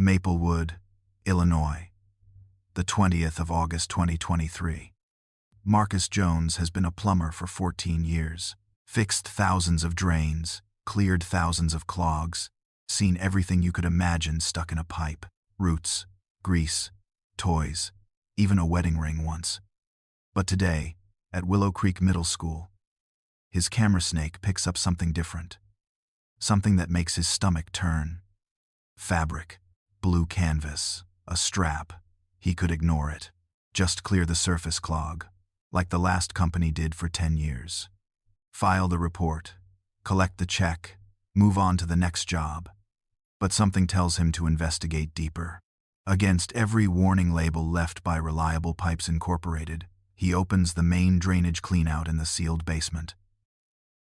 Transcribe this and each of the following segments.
Maplewood, Illinois, the 20th of August 2023. Marcus Jones has been a plumber for 14 years, fixed thousands of drains, cleared thousands of clogs, seen everything you could imagine stuck in a pipe, roots, grease, toys, even a wedding ring once. But today, at Willow Creek Middle School, his camera snake picks up something different. Something that makes his stomach turn. Fabric, blue canvas, a strap. He could ignore it. Just clear the surface clog, like the last company did for 10 years. File the report, collect the check, move on to the next job. But something tells him to investigate deeper. Against every warning label left by Reliable Pipes Incorporated, he opens the main drainage cleanout in the sealed basement.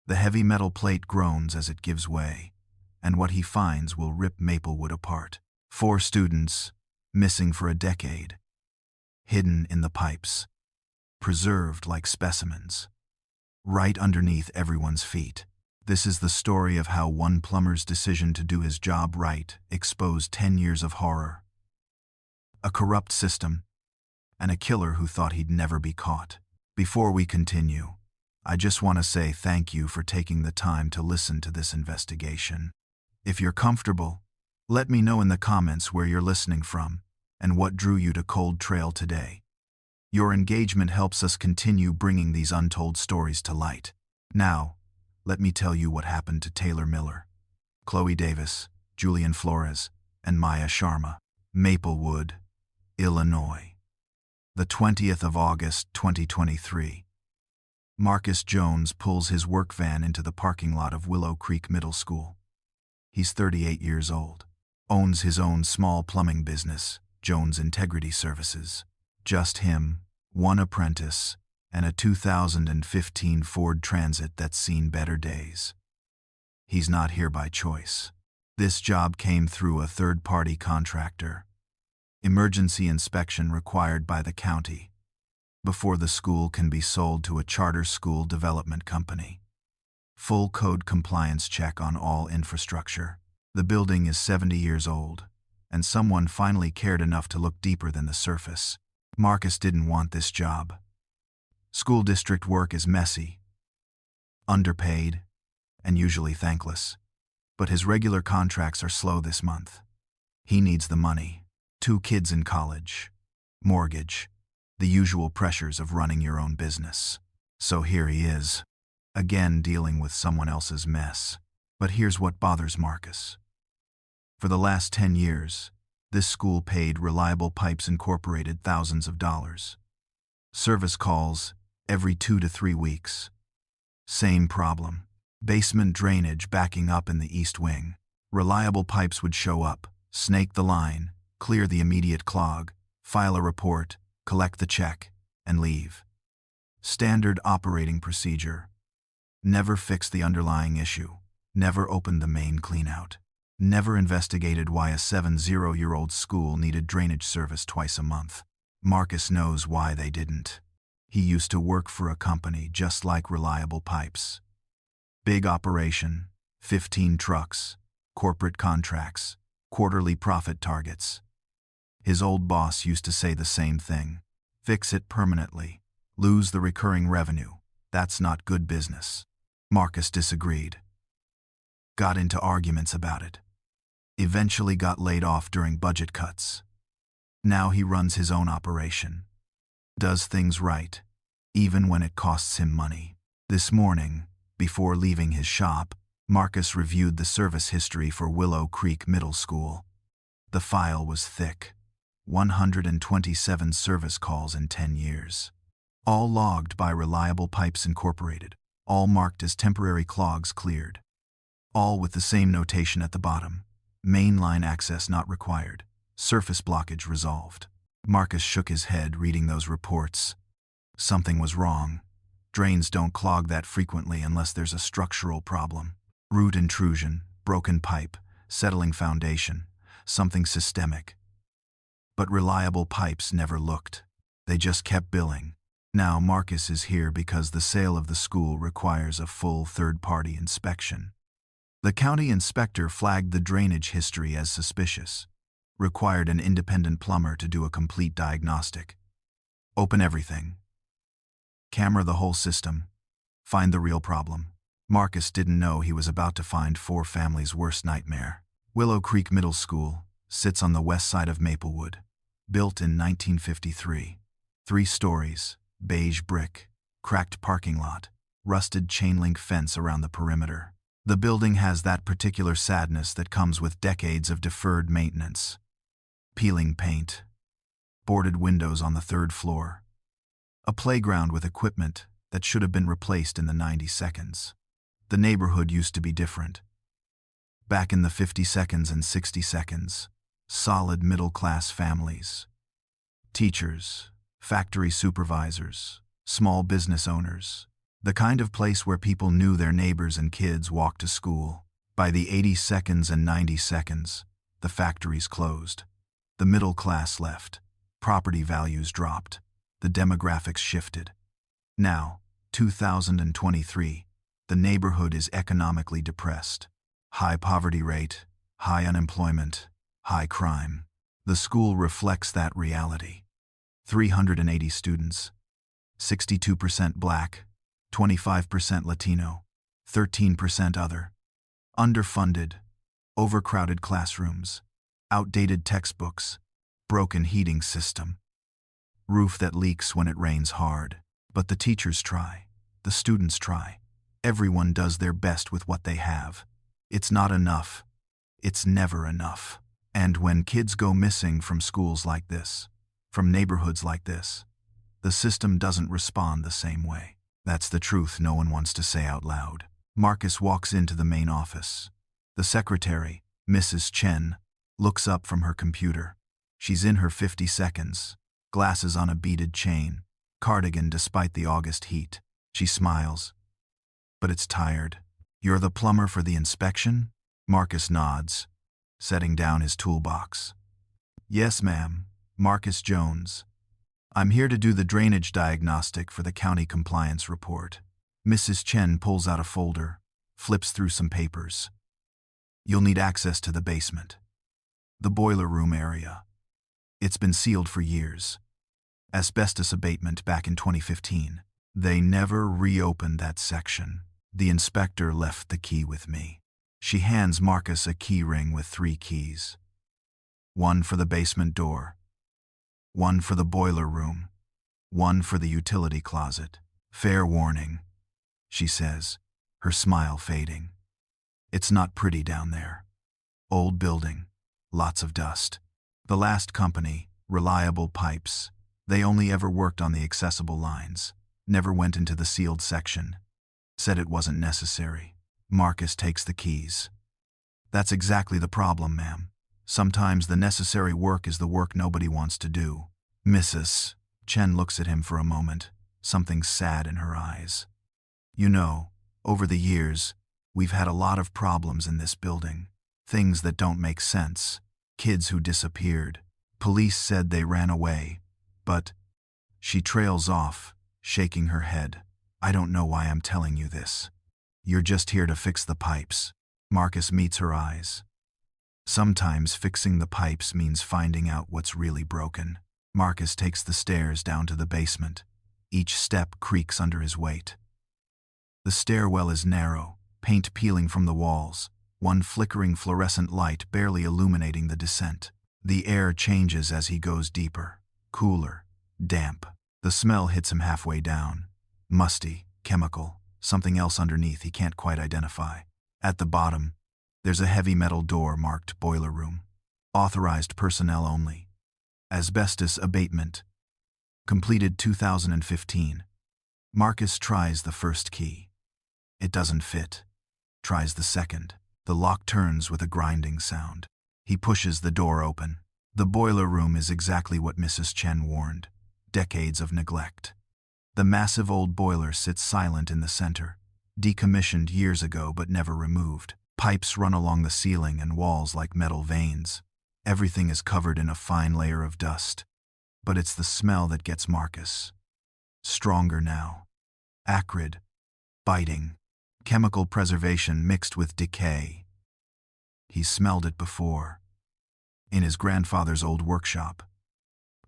The heavy metal plate groans as it gives way, and what he finds will rip Maplewood apart. 4 students, missing for a decade, hidden in the pipes, preserved like specimens, right underneath everyone's feet. This is the story of how one plumber's decision to do his job right exposed 10 years of horror, a corrupt system, and a killer who thought he'd never be caught. Before we continue, I just want to say thank you for taking the time to listen to this investigation. If you're comfortable, let me know in the comments where you're listening from and what drew you to Cold Trail today. Your engagement helps us continue bringing these untold stories to light. Now, let me tell you what happened to Taylor Miller, Chloe Davis, Julian Flores, and Maya Sharma. Maplewood, Illinois, the 20th of August 2023. Marcus Jones pulls his work van into the parking lot of Willow Creek Middle School. He's 38 years old, owns his own small plumbing business, Jones Integrity Services. Just him, one apprentice, and a 2015 Ford Transit that's seen better days. He's not here by choice. This job came through a third-party contractor. Emergency inspection required by the county before the school can be sold to a charter school development company. Full code compliance check on all infrastructure. The building is 70 years old, and someone finally cared enough to look deeper than the surface. Marcus didn't want this job. School district work is messy, underpaid, and usually thankless. But his regular contracts are slow this month. He needs the money. 2 kids in college, mortgage, the usual pressures of running your own business. So here he is, again dealing with someone else's mess. But here's what bothers Marcus. For the last 10 years, this school paid Reliable Pipes Incorporated thousands of dollars. Service calls every 2 to 3 weeks. Same problem. Basement drainage backing up in the east wing. Reliable Pipes would show up, snake the line, clear the immediate clog, file a report, collect the check, and leave. Standard operating procedure. Never fixed the underlying issue. Never opened the main cleanout. Never investigated why a 70-year-old school needed drainage service twice a month. Marcus knows why they didn't. He used to work for a company just like Reliable Pipes. Big operation, 15 trucks, corporate contracts, quarterly profit targets. His old boss used to say the same thing. Fix it permanently. Lose the recurring revenue. That's not good business. Marcus disagreed. Got into arguments about it. Eventually got laid off during budget cuts. Now he runs his own operation. Does things right, even when it costs him money. This morning, before leaving his shop, Marcus reviewed the service history for Willow Creek Middle School. The file was thick. 127 service calls in 10 years. All logged by Reliable Pipes Incorporated. All marked as temporary clogs cleared. All with the same notation at the bottom. Mainline access not required. Surface blockage resolved. Marcus shook his head reading those reports. Something was wrong. Drains don't clog that frequently unless there's a structural problem. Root intrusion, broken pipe, settling foundation, something systemic. But Reliable Pipes never looked. They just kept billing. Now Marcus is here because the sale of the school requires a full third-party inspection. The county inspector flagged the drainage history as suspicious. Required an independent plumber to do a complete diagnostic. Open everything. Camera the whole system. Find the real problem. Marcus didn't know he was about to find four families' worst nightmare. Willow Creek Middle School sits on the west side of Maplewood. Built in 1953. 3 stories, beige brick, cracked parking lot, rusted chain-link fence around the perimeter. The building has that particular sadness that comes with decades of deferred maintenance. Peeling paint. Boarded windows on the 3rd floor. A playground with equipment that should have been replaced in the 90 seconds. The neighborhood used to be different. Back in the 50 seconds and 60 seconds, solid middle-class families. Teachers, factory supervisors, small business owners. The kind of place where people knew their neighbors and kids walked to school. By the 80 seconds and 90 seconds, the factories closed. The middle class left. Property values dropped. The demographics shifted. Now, 2023, the neighborhood is economically depressed. High poverty rate, high unemployment, high crime. The school reflects that reality. 380 students, 62% Black, 25% Latino, 13% other. Underfunded, overcrowded classrooms, outdated textbooks, broken heating system. Roof that leaks when it rains hard. But the teachers try, the students try. Everyone does their best with what they have. It's not enough. It's never enough. And when kids go missing from schools like this, from neighborhoods like this, the system doesn't respond the same way. That's the truth no one wants to say out loud. Marcus walks into the main office. The secretary, Mrs. Chen, looks up from her computer. She's in her 50 seconds, glasses on a beaded chain, cardigan despite the August heat. She smiles. But it's tired. You're the plumber for the inspection? Marcus nods, setting down his toolbox. Yes, ma'am. Marcus Jones. I'm here to do the drainage diagnostic for the county compliance report. Mrs. Chen pulls out a folder, flips through some papers. You'll need access to the basement. The boiler room area. It's been sealed for years. Asbestos abatement back in 2015. They never reopened that section. The inspector left the key with me. She hands Marcus a key ring with 3 keys. 1 for the basement door. 1 for the boiler room. 1 for the utility closet. Fair warning, she says, her smile fading. It's not pretty down there. Old building. Lots of dust. The last company, Reliable Pipes, they only ever worked on the accessible lines, never went into the sealed section. Said it wasn't necessary. Marcus takes the keys. That's exactly the problem, ma'am. Sometimes the necessary work is the work nobody wants to do. Mrs. Chen looks at him for a moment, something sad in her eyes. You know, over the years, we've had a lot of problems in this building. Things that don't make sense. Kids who disappeared. Police said they ran away. But she trails off, shaking her head. I don't know why I'm telling you this. You're just here to fix the pipes. Marcus meets her eyes. Sometimes fixing the pipes means finding out what's really broken. Marcus takes the stairs down to the basement. Each step creaks under his weight. The stairwell is narrow, paint peeling from the walls, one flickering fluorescent light barely illuminating the descent. The air changes as he goes deeper, cooler, damp. The smell hits him halfway down. Musty, chemical, something else underneath he can't quite identify. At the bottom, there's a heavy metal door marked boiler room. Authorized personnel only. Asbestos abatement. Completed 2015. Marcus tries the first key. It doesn't fit. Tries the second. The lock turns with a grinding sound. He pushes the door open. The boiler room is exactly what Mrs. Chen warned. Decades of neglect. The massive old boiler sits silent in the center, decommissioned years ago but never removed. Pipes run along the ceiling and walls like metal veins. Everything is covered in a fine layer of dust. But it's the smell that gets Marcus. Stronger now. Acrid. Biting. Chemical preservation mixed with decay. He's smelled it before. In his grandfather's old workshop.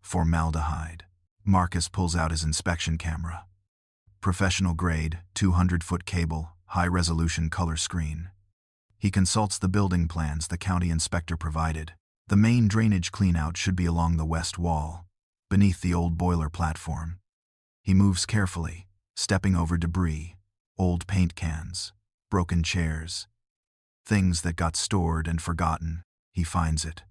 Formaldehyde. Marcus pulls out his inspection camera. Professional grade, 200-foot cable, high-resolution color screen. He consults the building plans the county inspector provided. The main drainage cleanout should be along the west wall, beneath the old boiler platform. He moves carefully, stepping over debris, old paint cans, broken chairs. Things that got stored and forgotten. He finds it.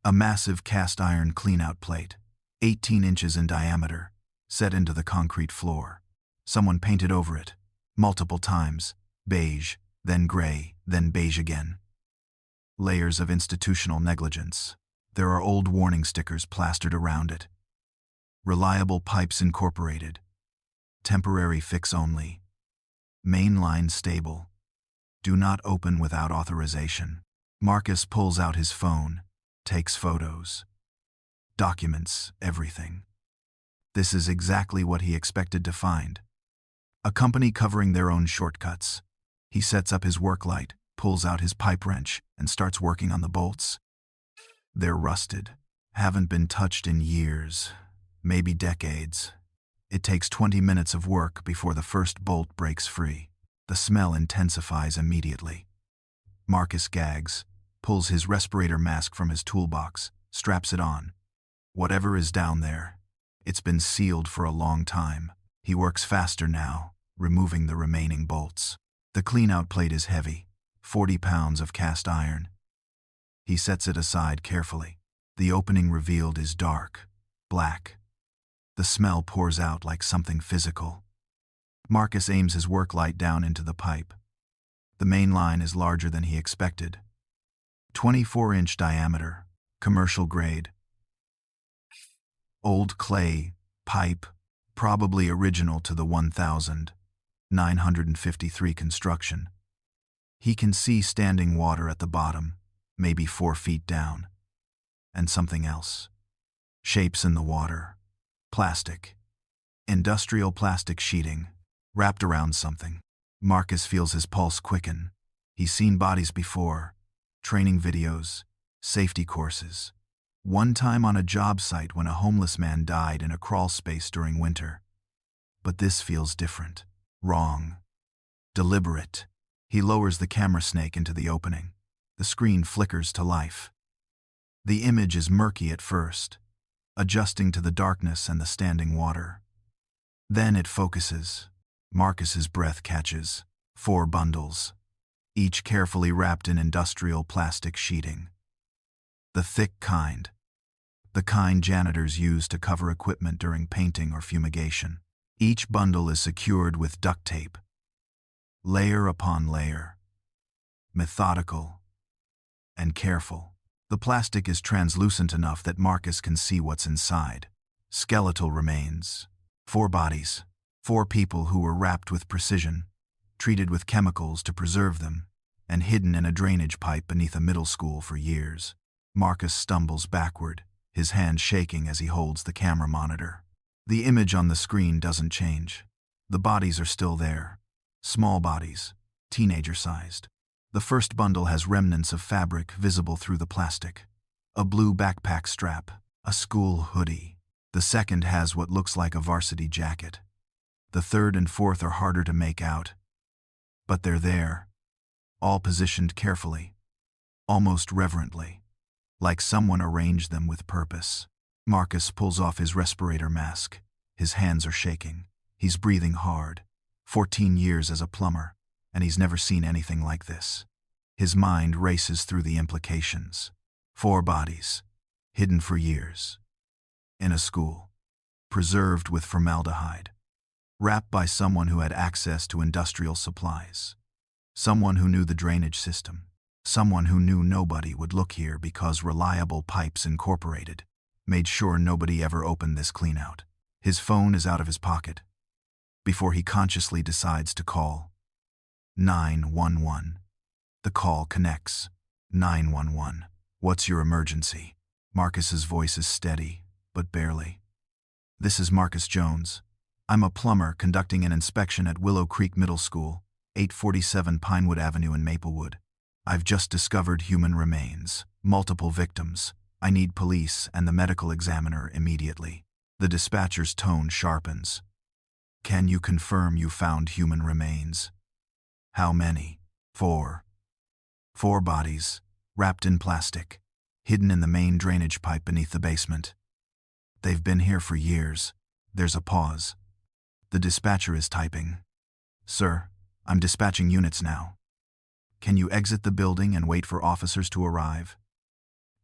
A massive cast iron cleanout plate, 18 inches in diameter, set into the concrete floor. Someone painted over it, multiple times, beige, then gray, then beige again. Layers of institutional negligence. There are old warning stickers plastered around it. Reliable pipes incorporated. Temporary fix only. Main line stable. Do not open without authorization. Marcus pulls out his phone, takes photos. Documents everything. This is exactly what he expected to find. A company covering their own shortcuts. He sets up his work light, pulls out his pipe wrench, and starts working on the bolts. They're rusted, haven't been touched in years, maybe decades. It takes 20 minutes of work before the first bolt breaks free. The smell intensifies immediately. Marcus gags, pulls his respirator mask from his toolbox, straps it on. Whatever is down there, it's been sealed for a long time. He works faster now, removing the remaining bolts. The cleanout plate is heavy, 40 pounds of cast iron. He sets it aside carefully. The opening revealed is dark, black. The smell pours out like something physical. Marcus aims his work light down into the pipe. The main line is larger than he expected. 24-inch diameter, commercial grade. Old clay, pipe, probably original to the 1953 construction. He can see standing water at the bottom, maybe 4 feet down. And something else. Shapes in the water. Plastic. Industrial plastic sheeting, wrapped around something. Marcus feels his pulse quicken. He's seen bodies before. Training videos, safety courses. One time on a job site when a homeless man died in a crawl space during winter. But this feels different. Wrong. Deliberate. He lowers the camera snake into the opening. The screen flickers to life. The image is murky at first, adjusting to the darkness and the standing water. Then it focuses. Marcus's breath catches. 4 bundles, each carefully wrapped in industrial plastic sheeting. The thick kind. The kind janitors use to cover equipment during painting or fumigation. Each bundle is secured with duct tape. Layer upon layer. Methodical and careful. The plastic is translucent enough that Marcus can see what's inside. Skeletal remains. 4 bodies. 4 people who were wrapped with precision, treated with chemicals to preserve them, and hidden in a drainage pipe beneath a middle school for years. Marcus stumbles backward, his hand shaking as he holds the camera monitor. The image on the screen doesn't change. The bodies are still there. Small bodies, teenager-sized. The first bundle has remnants of fabric visible through the plastic. A blue backpack strap, a school hoodie. The second has what looks like a varsity jacket. The third and fourth are harder to make out. But they're there, all positioned carefully, almost reverently, like someone arranged them with purpose. Marcus pulls off his respirator mask. His hands are shaking. He's breathing hard. 14 years as a plumber, and he's never seen anything like this. His mind races through the implications. 4 bodies, hidden for years. In a school, preserved with formaldehyde. Wrapped by someone who had access to industrial supplies. Someone who knew the drainage system. Someone who knew nobody would look here because Reliable Pipes Incorporated made sure nobody ever opened this cleanout. His phone is out of his pocket before he consciously decides to call 911. The call connects. 911. What's your emergency? Marcus's voice is steady, but barely. This is Marcus Jones. I'm a plumber conducting an inspection at Willow Creek Middle School, 847 Pinewood Avenue in Maplewood. I've just discovered human remains. Multiple victims. I need police and the medical examiner immediately. The dispatcher's tone sharpens. Can you confirm you found human remains? How many? 4. 4 bodies, wrapped in plastic, hidden in the main drainage pipe beneath the basement. They've been here for years. There's a pause. The dispatcher is typing. Sir, I'm dispatching units now. Can you exit the building and wait for officers to arrive?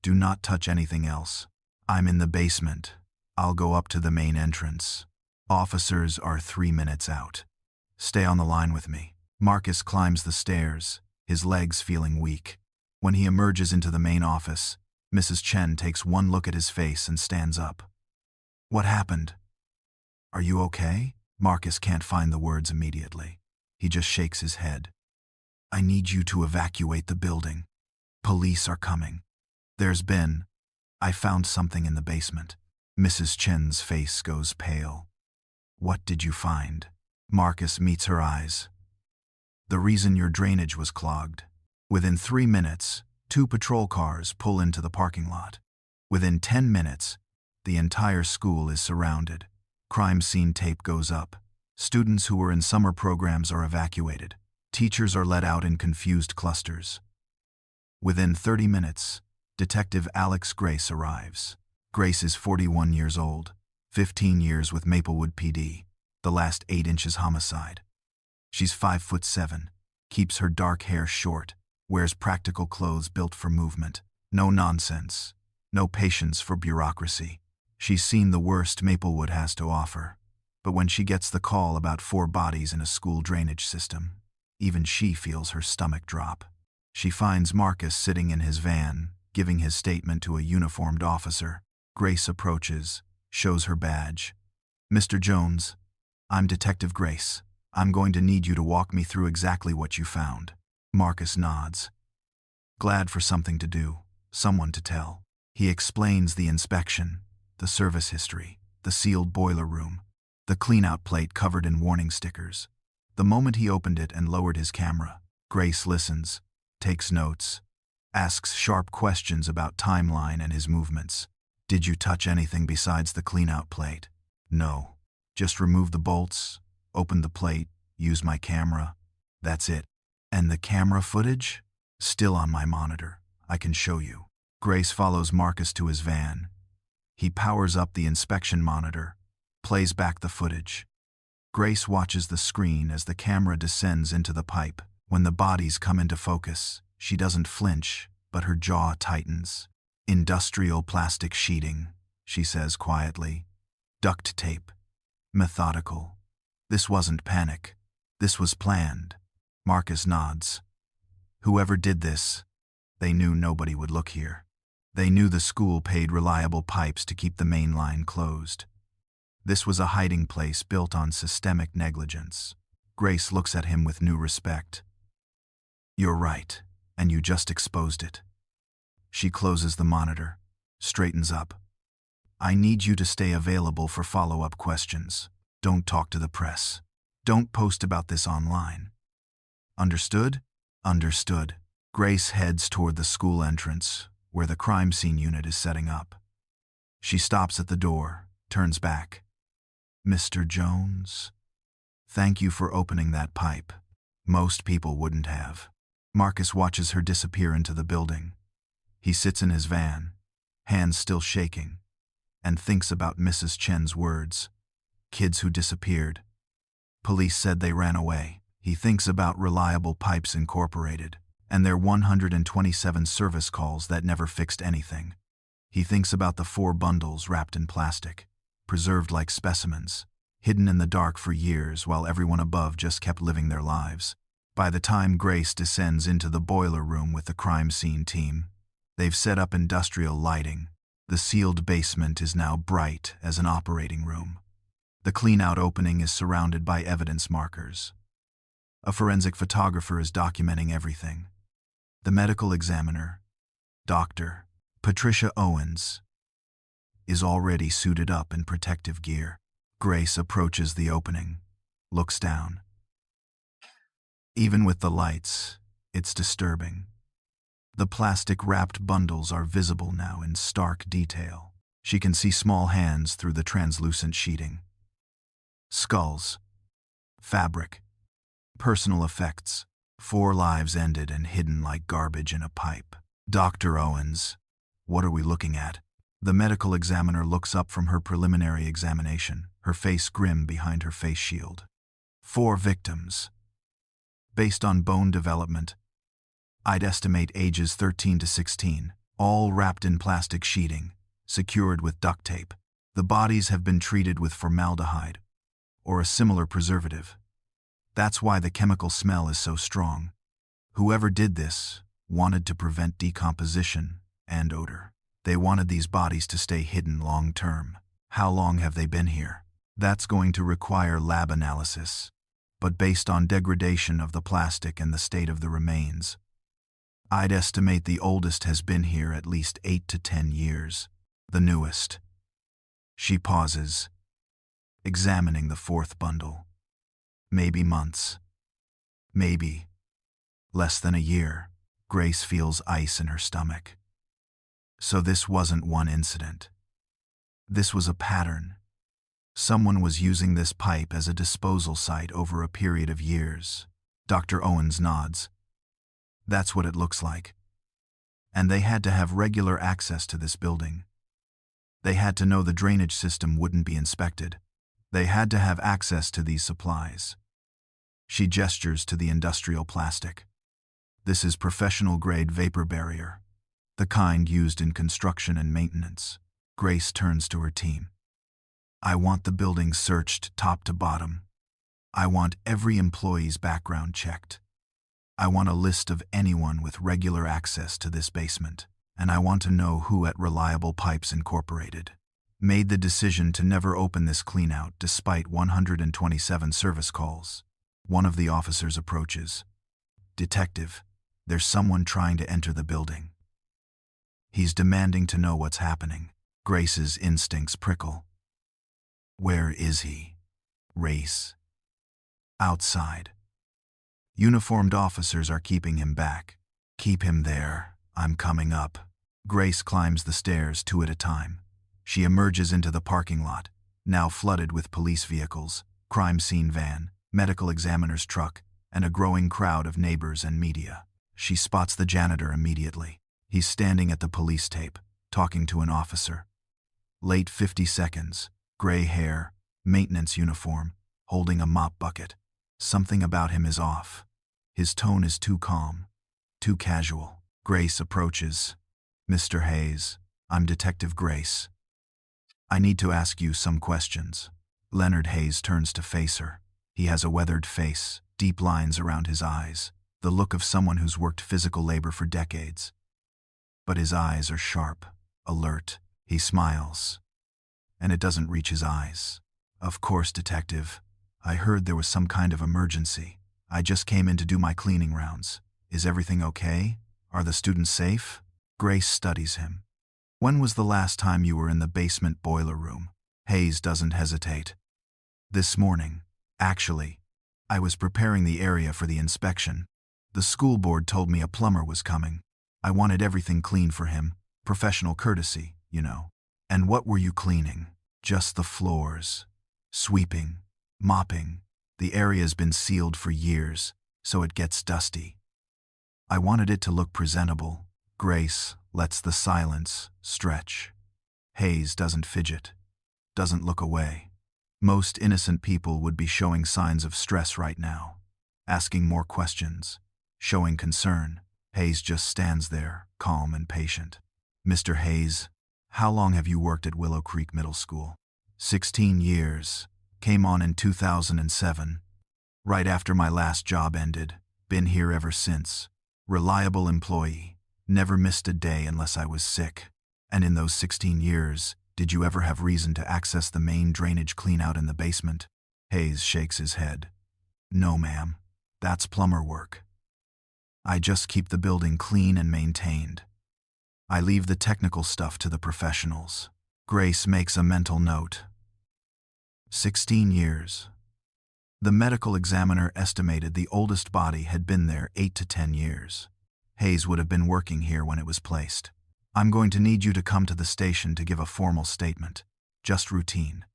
Do not touch anything else. I'm in the basement. I'll go up to the main entrance. Officers are 3 minutes out. Stay on the line with me. Marcus climbs the stairs, his legs feeling weak. When he emerges into the main office, Mrs. Chen takes one look at his face and stands up. What happened? Are you okay? Marcus can't find the words immediately. He just shakes his head. I need you to evacuate the building. Police are coming. I found something in the basement. Mrs. Chen's face goes pale. What did you find? Marcus meets her eyes. The reason your drainage was clogged. Within 3 minutes, 2 patrol cars pull into the parking lot. Within 10 minutes, the entire school is surrounded. Crime scene tape goes up. Students who were in summer programs are evacuated. Teachers are let out in confused clusters. Within 30 minutes, Detective Alex Grace arrives. Grace is 41 years old, 15 years with Maplewood PD, the last 8 inches homicide. She's 5'7", keeps her dark hair short, wears practical clothes built for movement. No nonsense, no patience for bureaucracy. She's seen the worst Maplewood has to offer. But when she gets the call about 4 bodies in a school drainage system, even she feels her stomach drop. She finds Marcus sitting in his van, giving his statement to a uniformed officer. Grace approaches, shows her badge. Mr. Jones, I'm Detective Grace. I'm going to need you to walk me through exactly what you found. Marcus nods. Glad for something to do, someone to tell. He explains the inspection, the service history, the sealed boiler room, the clean-out plate covered in warning stickers. The moment he opened it and lowered his camera, Grace listens, takes notes, asks sharp questions about timeline and his movements. Did you touch anything besides the clean-out plate? No. Just remove the bolts, opened the plate, used my camera. That's it. And the camera footage? Still on my monitor. I can show you. Grace follows Marcus to his van. He powers up the inspection monitor, plays back the footage. Grace watches the screen as the camera descends into the pipe. When the bodies come into focus, she doesn't flinch, but her jaw tightens. Industrial plastic sheeting, she says quietly. Duct tape. Methodical. This wasn't panic. This was planned. Marcus nods. Whoever did this, they knew nobody would look here. They knew the school paid reliable pipes to keep the main line closed. This was a hiding place built on systemic negligence. Grace looks at him with new respect. You're right, and you just exposed it. She closes the monitor, straightens up. I need you to stay available for follow-up questions. Don't talk to the press. Don't post about this online. Understood? Understood. Grace heads toward the school entrance, where the crime scene unit is setting up. She stops at the door, turns back. Mr. Jones? Thank you for opening that pipe. Most people wouldn't have. Marcus watches her disappear into the building. He sits in his van, hands still shaking, and thinks about Mrs. Chen's words. Kids who disappeared. Police said they ran away. He thinks about Reliable Pipes Incorporated and their 127 service calls that never fixed anything. He thinks about the 4 bundles wrapped in plastic, preserved like specimens, hidden in the dark for years while everyone above just kept living their lives. By the time Grace descends into the boiler room with the crime scene team, they've set up industrial lighting. The sealed basement is now bright as an operating room. The clean-out opening is surrounded by evidence markers. A forensic photographer is documenting everything. The medical examiner, Dr. Patricia Owens, is already suited up in protective gear. Grace approaches the opening, looks down. Even with the lights, it's disturbing. The plastic-wrapped bundles are visible now in stark detail. She can see small hands through the translucent sheeting. Skulls. Fabric. Personal effects. 4 lives ended and hidden like garbage in a pipe. Dr. Owens. What are we looking at? The medical examiner looks up from her preliminary examination, her face grim behind her face shield. 4 victims. Based on bone development, I'd estimate ages 13 to 16, all wrapped in plastic sheeting, secured with duct tape. The bodies have been treated with formaldehyde, or a similar preservative. That's why the chemical smell is so strong. Whoever did this wanted to prevent decomposition and odor. They wanted these bodies to stay hidden long-term. How long have they been here? That's going to require lab analysis. But based on degradation of the plastic and the state of the remains, I'd estimate the oldest has been here at least 8 to 10 years. The newest. She pauses, examining the 4th bundle. Maybe months. Maybe less than a year. Grace feels ice in her stomach. So this wasn't one incident. This was a pattern. Someone was using this pipe as a disposal site over a period of years. Dr. Owens nods. That's what it looks like. And they had to have regular access to this building. They had to know the drainage system wouldn't be inspected. They had to have access to these supplies. She gestures to the industrial plastic. This is professional-grade vapor barrier, the kind used in construction and maintenance. Grace turns to her team. I want the building searched top to bottom. I want every employee's background checked. I want a list of anyone with regular access to this basement, and I want to know who at Reliable Pipes Incorporated made the decision to never open this cleanout despite 127 service calls. One of the officers approaches. Detective, there's someone trying to enter the building. He's demanding to know what's happening. Grace's instincts prickle. Where is he? Race. Outside. Uniformed officers are keeping him back. Keep him there. I'm coming up. Grace climbs the stairs 2 at a time. She emerges into the parking lot, now flooded with police vehicles, crime scene van, medical examiner's truck, and a growing crowd of neighbors and media. She spots the janitor immediately. He's standing at the police tape, talking to an officer. Late 50 seconds, gray hair, maintenance uniform, holding a mop bucket. Something about him is off. His tone is too calm, too casual. Grace approaches. Mr. Hayes, I'm Detective Grace. I need to ask you some questions. Leonard Hayes turns to face her. He has a weathered face, deep lines around his eyes, the look of someone who's worked physical labor for decades. But his eyes are sharp, alert. He smiles, and it doesn't reach his eyes. Of course, Detective. I heard there was some kind of emergency. I just came in to do my cleaning rounds. Is everything okay? Are the students safe? Grace studies him. When was the last time you were in the basement boiler room? Hayes doesn't hesitate. This morning. Actually, I was preparing the area for the inspection. The school board told me a plumber was coming. I wanted everything clean for him. Professional courtesy, you know. And what were you cleaning? Just the floors. Sweeping. Mopping. The area's been sealed for years, so it gets dusty. I wanted it to look presentable. Grace lets the silence stretch. Hayes doesn't fidget, doesn't look away. Most innocent people would be showing signs of stress right now, asking more questions, showing concern. Hayes just stands there, calm and patient. Mr. Hayes, how long have you worked at Willow Creek Middle School? 16 years. Came on in 2007. Right after my last job ended. Been here ever since. Reliable employee. Never missed a day unless I was sick. And in those 16 years, did you ever have reason to access the main drainage cleanout in the basement? Hayes shakes his head. No, ma'am. That's plumber work. I just keep the building clean and maintained. I leave the technical stuff to the professionals. Grace makes a mental note. 16 years. The medical examiner estimated the oldest body had been there 8 to 10 years. Hayes would have been working here when it was placed. I'm going to need you to come to the station to give a formal statement. Just routine.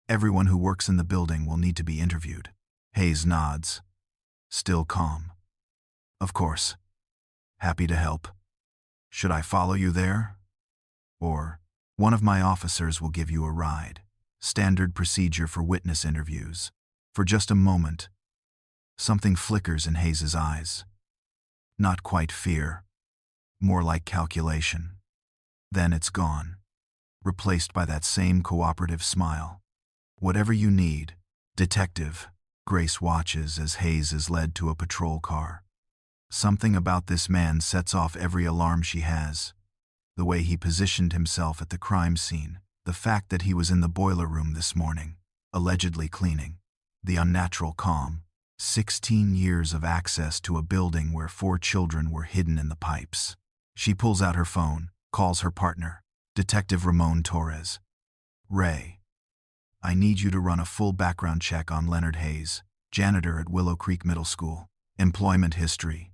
Everyone who works in the building will need to be interviewed. Hayes nods, still calm. Of course. Happy to help. Should I follow you there? Or, one of my officers will give you a ride. Standard procedure for witness interviews. For just a moment, something flickers in Hayes's eyes. Not quite fear, more like calculation. Then it's gone, replaced by that same cooperative smile. Whatever you need, Detective. Grace watches as Hayes is led to a patrol car. Something about this man sets off every alarm she has. The way he positioned himself at the crime scene, the fact that he was in the boiler room this morning, allegedly cleaning, the unnatural calm, 16 years of access to a building where 4 children were hidden in the pipes. She pulls out her phone, calls her partner, Detective Ramon Torres. Ray, I need you to run a full background check on Leonard Hayes, janitor at Willow Creek Middle School. Employment history,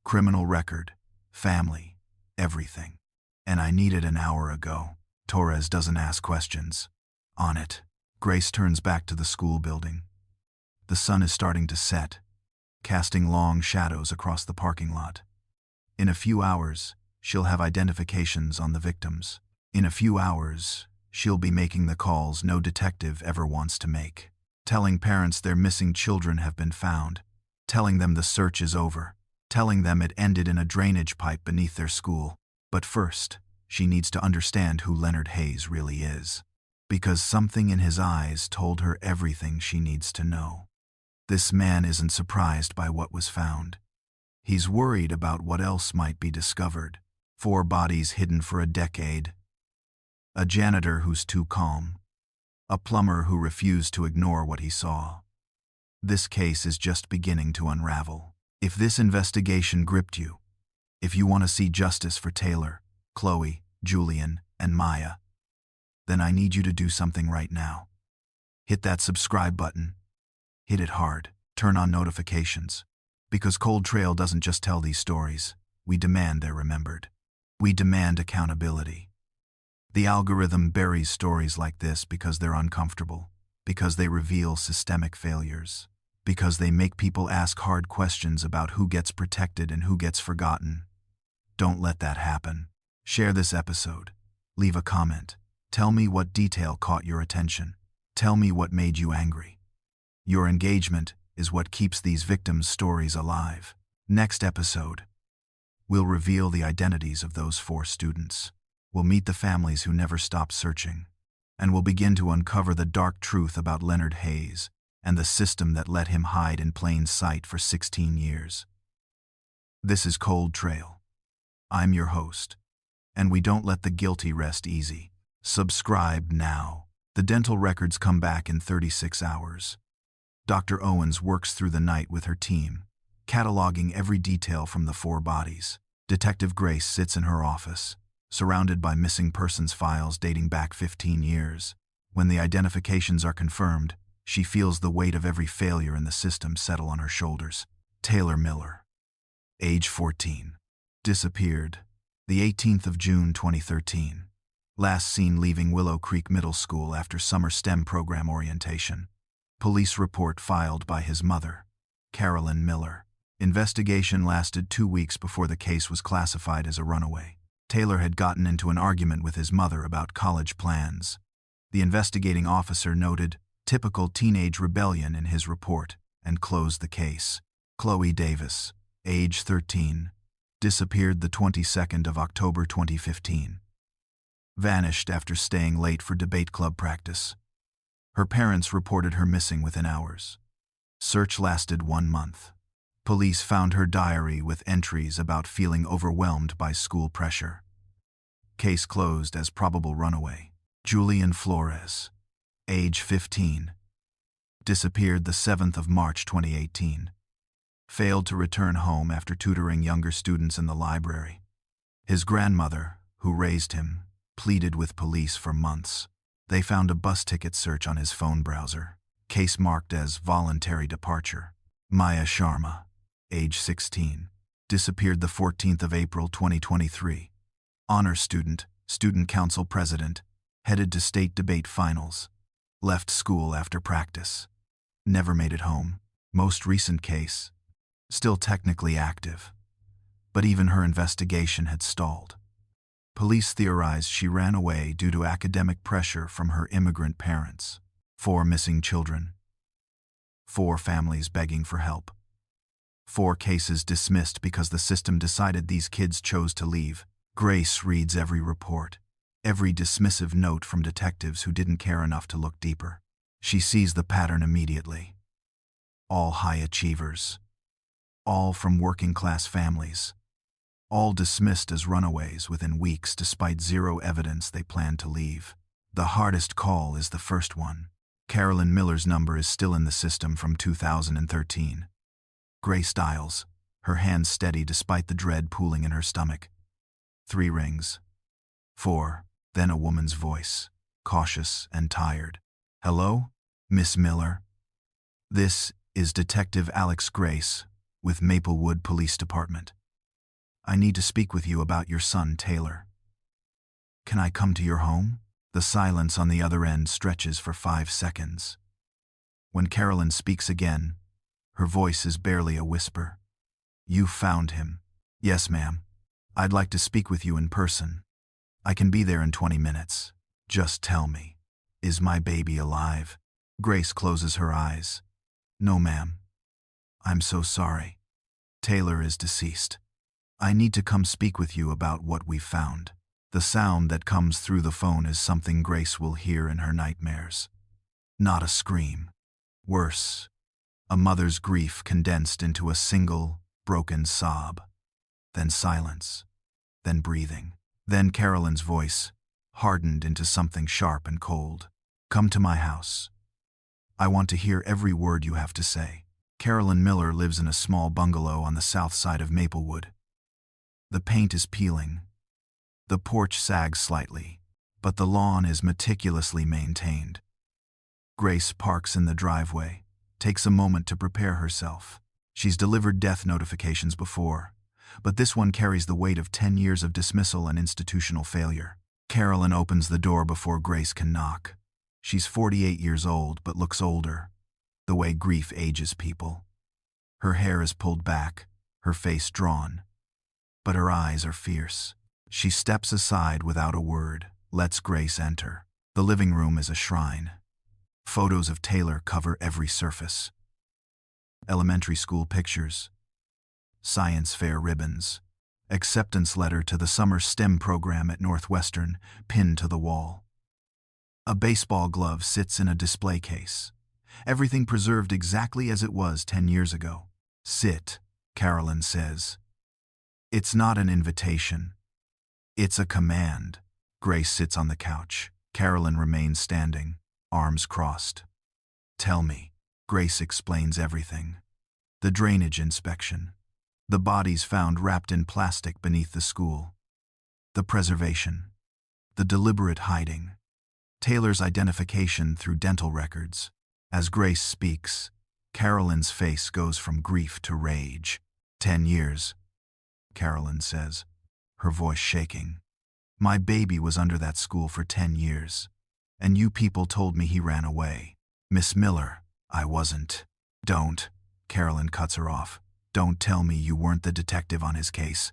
criminal record, family, everything. And I need it an hour ago. Torres doesn't ask questions. On it. Grace turns back to the school building. The sun is starting to set, casting long shadows across the parking lot. In a few hours, she'll have identifications on the victims. In a few hours, she'll be making the calls no detective ever wants to make. Telling parents their missing children have been found. Telling them the search is over. Telling them it ended in a drainage pipe beneath their school. But first, she needs to understand who Leonard Hayes really is. Because something in his eyes told her everything she needs to know. This man isn't surprised by what was found. He's worried about what else might be discovered. 4 bodies hidden for a decade. A janitor who's too calm. A plumber who refused to ignore what he saw. This case is just beginning to unravel. If this investigation gripped you, if you want to see justice for Taylor, Chloe, Julian, and Maya, then I need you to do something right now. Hit that subscribe button. Hit it hard. Turn on notifications. Because Cold Trail doesn't just tell these stories. We demand they're remembered. We demand accountability. The algorithm buries stories like this because they're uncomfortable, because they reveal systemic failures, because they make people ask hard questions about who gets protected and who gets forgotten. Don't let that happen. Share this episode. Leave a comment. Tell me what detail caught your attention. Tell me what made you angry. Your engagement is what keeps these victims' stories alive. Next episode, we'll reveal the identities of those 4 students. We'll meet the families who never stopped searching. And we'll begin to uncover the dark truth about Leonard Hayes and the system that let him hide in plain sight for 16 years. This is Cold Trail. I'm your host. And we don't let the guilty rest easy. Subscribe now. The dental records come back in 36 hours. Dr. Owens works through the night with her team, cataloging every detail from the 4 bodies. Detective Grace sits in her office, surrounded by missing persons files dating back 15 years. When the identifications are confirmed, she feels the weight of every failure in the system settle on her shoulders. Taylor Miller, age 14, disappeared, the 18th of June 2013. Last seen leaving Willow Creek Middle School after summer STEM program orientation. Police report filed by his mother, Carolyn Miller. Investigation lasted 2 weeks before the case was classified as a runaway. Taylor had gotten into an argument with his mother about college plans. The investigating officer noted typical teenage rebellion in his report and closed the case. Chloe Davis, age 13, disappeared the 22nd of October 2015. Vanished after staying late for debate club practice. Her parents reported her missing within hours. Search lasted 1 month. Police found her diary with entries about feeling overwhelmed by school pressure. Case closed as probable runaway. Julian Flores, age 15, disappeared the 7th of March 2018. Failed to return home after tutoring younger students in the library. His grandmother, who raised him, pleaded with police for months. They found a bus ticket search on his phone browser. Case marked as voluntary departure. Maya Sharma, age 16, Disappeared the 14th of April 2023. Honor student, student council president, headed to state debate finals. Left school after practice. Never made it home. Most recent case. Still technically active. But even her investigation had stalled. Police theorized she ran away due to academic pressure from her immigrant parents. 4 missing children. 4 families begging for help. 4 cases dismissed because the system decided these kids chose to leave. Grace reads every report, every dismissive note from detectives who didn't care enough to look deeper. She sees the pattern immediately. All high achievers. All from working-class families. All dismissed as runaways within weeks despite zero evidence they planned to leave. The hardest call is the first one. Carolyn Miller's number is still in the system from 2013. Grace dials, her hands steady despite the dread pooling in her stomach. 3 rings. 4, then a woman's voice, cautious and tired. "Hello, Miss Miller? This is Detective Alex Grace with Maplewood Police Department. I need to speak with you about your son, Taylor. Can I come to your home?" The silence on the other end stretches for 5 seconds. When Carolyn speaks again, her voice is barely a whisper. "You found him." "Yes, ma'am. I'd like to speak with you in person. I can be there in 20 minutes. Just tell me, is my baby alive?" Grace closes her eyes. "No, ma'am. I'm so sorry. Taylor is deceased. I need to come speak with you about what we've found." The sound that comes through the phone is something Grace will hear in her nightmares. Not a scream. Worse, a mother's grief condensed into a single, broken sob. Then silence. Then breathing. Then Carolyn's voice, hardened into something sharp and cold. "Come to my house. I want to hear every word you have to say." Carolyn Miller lives in a small bungalow on the south side of Maplewood. The paint is peeling. The porch sags slightly, but the lawn is meticulously maintained. Grace parks in the driveway, takes a moment to prepare herself. She's delivered death notifications before, but this one carries the weight of 10 years of dismissal and institutional failure. Carolyn opens the door before Grace can knock. She's 48 years old but looks older, the way grief ages people. Her hair is pulled back, her face drawn, but her eyes are fierce. She steps aside without a word, lets Grace enter. The living room is a shrine. Photos of Taylor cover every surface. Elementary school pictures. Science fair ribbons. Acceptance letter to the summer STEM program at Northwestern, pinned to the wall. A baseball glove sits in a display case. Everything preserved exactly as it was 10 years ago. "Sit," Carolyn says. It's not an invitation. It's a command. Grace sits on the couch. Carolyn remains standing, arms crossed. "Tell me." Grace explains everything. The drainage inspection. The bodies found wrapped in plastic beneath the school. The preservation. The deliberate hiding. Taylor's identification through dental records. As Grace speaks, Carolyn's face goes from grief to rage. 10 years, Carolyn says, her voice shaking. "My baby was under that school for 10 years, and you people told me he ran away. Miss Miller, I wasn't." "Don't," Carolyn cuts her off. "Don't tell me you weren't the detective on his case.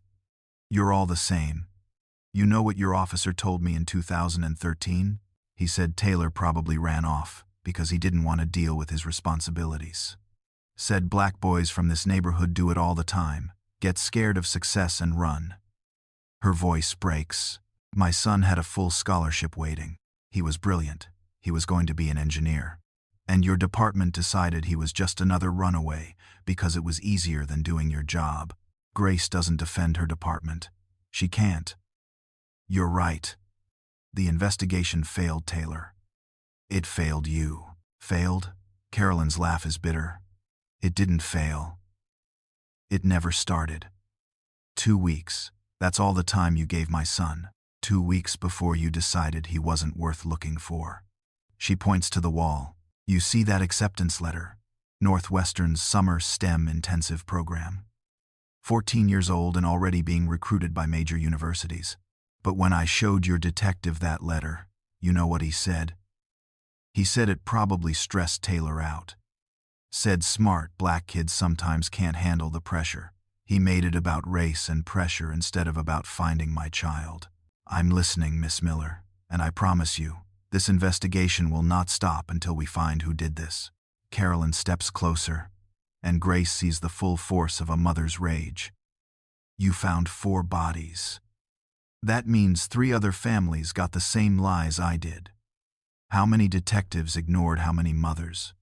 You're all the same. You know what your officer told me in 2013? He said Taylor probably ran off because he didn't want to deal with his responsibilities. Said black boys from this neighborhood do it all the time, get scared of success and run." Her voice breaks. "My son had a full scholarship waiting. He was brilliant. He was going to be an engineer. And your department decided he was just another runaway because it was easier than doing your job." Grace doesn't defend her department. She can't. "You're right. The investigation failed Taylor. It failed you." "Failed?" Carolyn's laugh is bitter. "It didn't fail. It never started. 2 weeks. That's all the time you gave my son. 2 weeks before you decided he wasn't worth looking for." She points to the wall. "You see that acceptance letter? Northwestern's summer STEM intensive program. 14 years old and already being recruited by major universities. But when I showed your detective that letter, you know what he said? He said it probably stressed Taylor out. Said smart black kids sometimes can't handle the pressure. He made it about race and pressure instead of about finding my child. I'm listening, Miss Miller, and I promise you, this investigation will not stop until we find who did this. Carolyn steps closer, and Grace sees the full force of a mother's rage. You found 4 bodies. That means 3 other families got the same lies I did. How many detectives ignored how many mothers?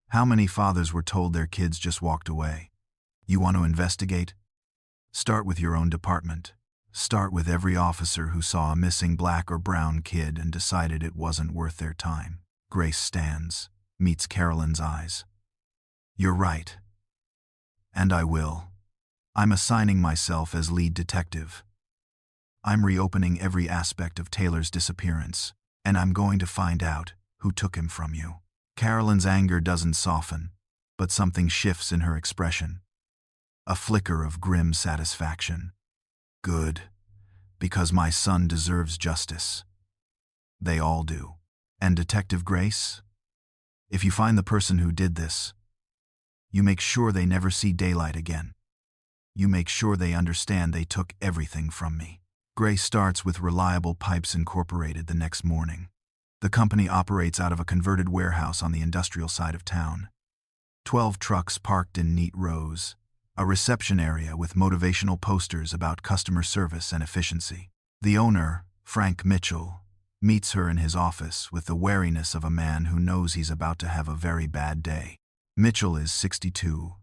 How many fathers were told their kids just walked away? You want to investigate? Start with your own department. Start with every officer who saw a missing black or brown kid and decided it wasn't worth their time. Grace stands, meets Carolyn's eyes. You're right. And I will. I'm assigning myself as lead detective. I'm reopening every aspect of Taylor's disappearance, and I'm going to find out who took him from you. Carolyn's anger doesn't soften, but something shifts in her expression. A flicker of grim satisfaction. Good, because my son deserves justice. They all do. And Detective Grace? If you find the person who did this, you make sure they never see daylight again. You make sure they understand they took everything from me. Grace starts with Reliable Pipes Incorporated the next morning. The company operates out of a converted warehouse on the industrial side of town. 12 trucks parked in neat rows. A reception area with motivational posters about customer service and efficiency. The owner, Frank Mitchell, meets her in his office with the wariness of a man who knows he's about to have a very bad day. Mitchell is 62,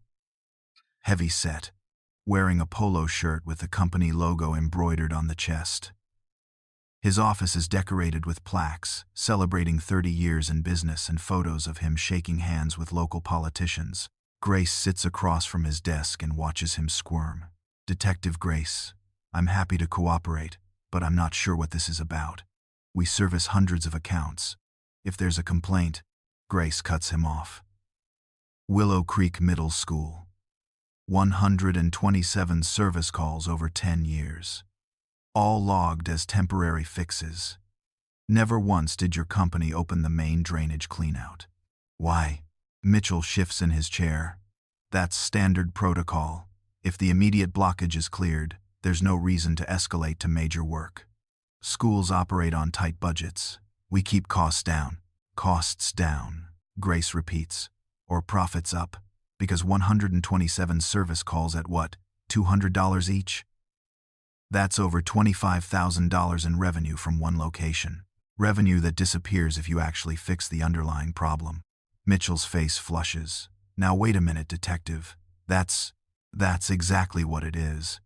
heavy-set, wearing a polo shirt with the company logo embroidered on the chest. His office is decorated with plaques celebrating 30 years in business and photos of him shaking hands with local politicians. Grace sits across from his desk and watches him squirm. Detective Grace, I'm happy to cooperate, but I'm not sure what this is about. We service hundreds of accounts. If there's a complaint, Grace cuts him off. Willow Creek Middle School. 127 service calls over 10 years. All logged as temporary fixes. Never once did your company open the main drainage cleanout. Why? Mitchell shifts in his chair. That's standard protocol. If the immediate blockage is cleared, there's no reason to escalate to major work. Schools operate on tight budgets. We keep costs down. Costs down, Grace repeats. Or profits up. Because 127 service calls at what, $200 each? That's over $25,000 in revenue from one location. Revenue that disappears if you actually fix the underlying problem. Mitchell's face flushes. Now wait a minute, detective. That's exactly what it is.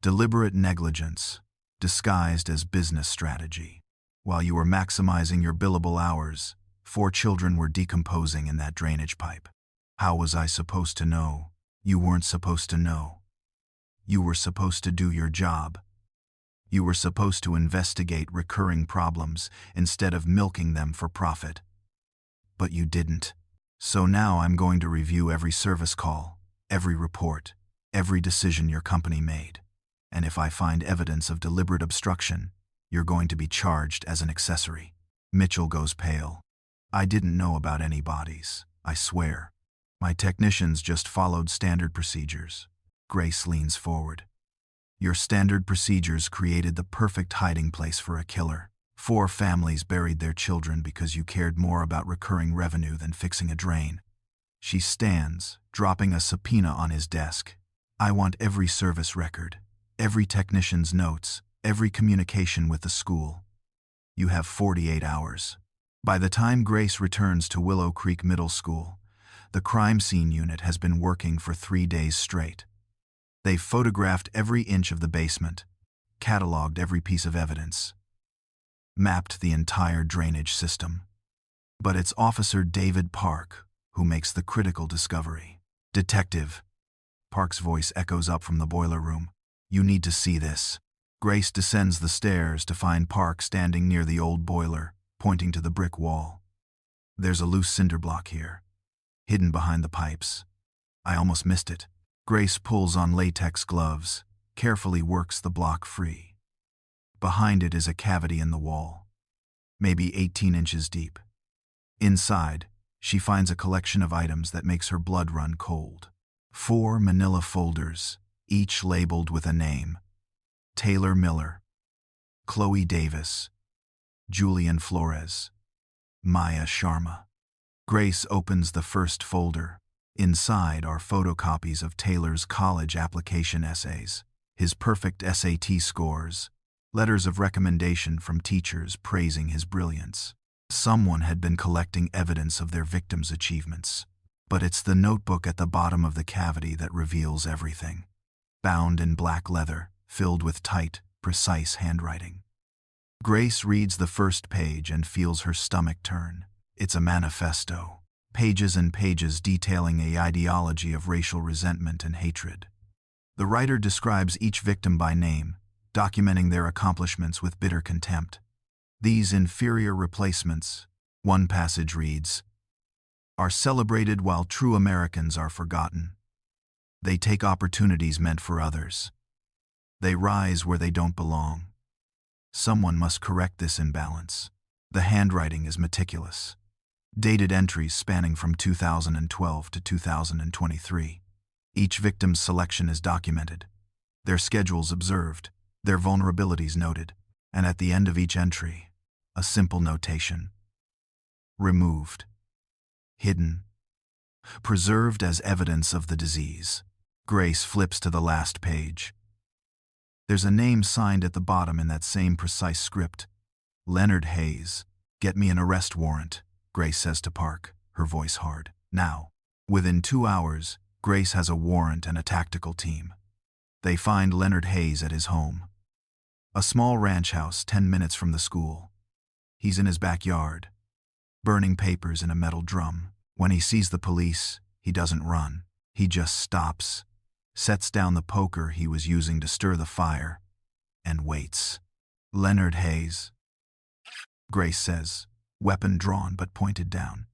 Deliberate negligence, disguised as business strategy. While you were maximizing your billable hours, 4 children were decomposing in that drainage pipe. How was I supposed to know? You weren't supposed to know. You were supposed to do your job. You were supposed to investigate recurring problems instead of milking them for profit. But you didn't. So now I'm going to review every service call, every report, every decision your company made. And if I find evidence of deliberate obstruction, you're going to be charged as an accessory. Mitchell goes pale. I didn't know about any bodies, I swear. My technicians just followed standard procedures. Grace leans forward. Your standard procedures created the perfect hiding place for a killer. 4 families buried their children because you cared more about recurring revenue than fixing a drain. She stands, dropping a subpoena on his desk. I want every service record, every technician's notes, every communication with the school. You have 48 hours. By the time Grace returns to Willow Creek Middle School, the crime scene unit has been working for 3 days straight. They've photographed every inch of the basement, cataloged every piece of evidence, mapped the entire drainage system. But it's Officer David Park who makes the critical discovery. Detective, Park's voice echoes up from the boiler room. You need to see this. Grace descends the stairs to find Park standing near the old boiler, pointing to the brick wall. There's a loose cinder block here, hidden behind the pipes. I almost missed it. Grace pulls on latex gloves, carefully works the block free. Behind it is a cavity in the wall, maybe 18 inches deep. Inside, she finds a collection of items that makes her blood run cold. 4 manila folders, each labeled with a name: Taylor Miller, Chloe Davis, Julian Flores, Maya Sharma. Grace opens the first folder. Inside are photocopies of Taylor's college application essays, his perfect SAT scores, letters of recommendation from teachers praising his brilliance. Someone had been collecting evidence of their victims' achievements. But it's the notebook at the bottom of the cavity that reveals everything. Bound in black leather, filled with tight, precise handwriting. Grace reads the first page and feels her stomach turn. It's a manifesto. Pages and pages detailing an ideology of racial resentment and hatred. The writer describes each victim by name, documenting their accomplishments with bitter contempt. These inferior replacements, one passage reads, are celebrated while true Americans are forgotten. They take opportunities meant for others. They rise where they don't belong. Someone must correct this imbalance. The handwriting is meticulous. Dated entries spanning from 2012 to 2023. Each victim's selection is documented, their schedules observed, their vulnerabilities noted, and at the end of each entry, a simple notation: removed, hidden, preserved as evidence of the disease. Grace flips to the last page. There's a name signed at the bottom in that same precise script: Leonard Hayes. Get me an arrest warrant, Grace says to Park, her voice hard. Now. Within 2 hours, Grace has a warrant and a tactical team. They find Leonard Hayes at his home. A small ranch house 10 minutes from the school. He's in his backyard, burning papers in a metal drum. When he sees the police, he doesn't run. He just stops, sets down the poker he was using to stir the fire, and waits. Leonard Hayes, Grace says, weapon drawn but pointed down.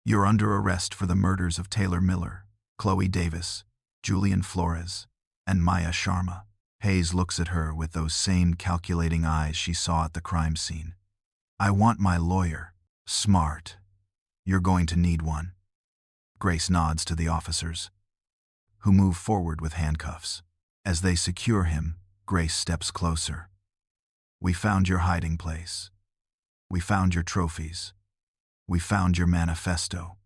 You're under arrest for the murders of Taylor Miller, Chloe Davis, Julian Flores, and Maya Sharma. Hayes looks at her with those same calculating eyes she saw at the crime scene. I want my lawyer. Smart. You're going to need one. Grace nods to the officers, who move forward with handcuffs. As they secure him, Grace steps closer. We found your hiding place. We found your trophies. We found your manifesto.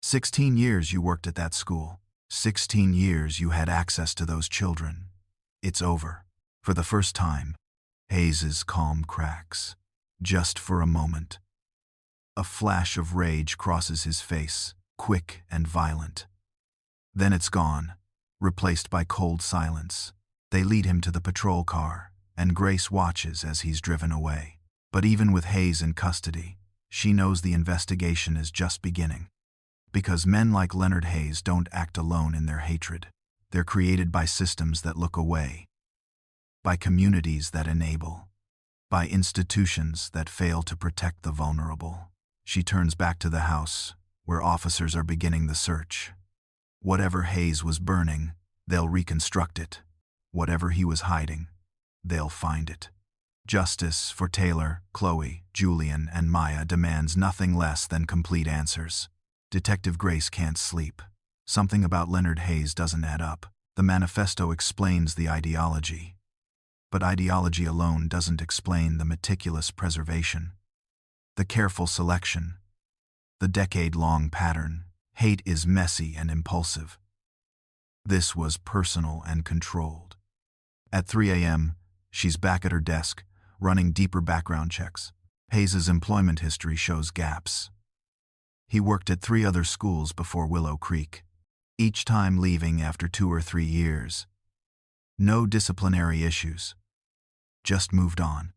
16 years you worked at that school. 16 years you had access to those children. It's over. For the first time, Hayes's calm cracks. Just for a moment. A flash of rage crosses his face, quick and violent. Then it's gone, replaced by cold silence. They lead him to the patrol car, and Grace watches as he's driven away. But even with Hayes in custody, she knows the investigation is just beginning. Because men like Leonard Hayes don't act alone in their hatred. They're created by systems that look away, by communities that enable, by institutions that fail to protect the vulnerable. She turns back to the house, where officers are beginning the search. Whatever Hayes was burning, they'll reconstruct it. Whatever he was hiding, they'll find it. Justice for Taylor, Chloe, Julian, and Maya demands nothing less than complete answers. Detective Grace can't sleep. Something about Leonard Hayes doesn't add up. The manifesto explains the ideology. But ideology alone doesn't explain the meticulous preservation, the careful selection, the decade-long pattern. Hate is messy and impulsive. This was personal and controlled. At 3 a.m., she's back at her desk, running deeper background checks. Hayes's employment history shows gaps. He worked at 3 other schools before Willow Creek, each time leaving after 2 or 3 years. No disciplinary issues. Just moved on.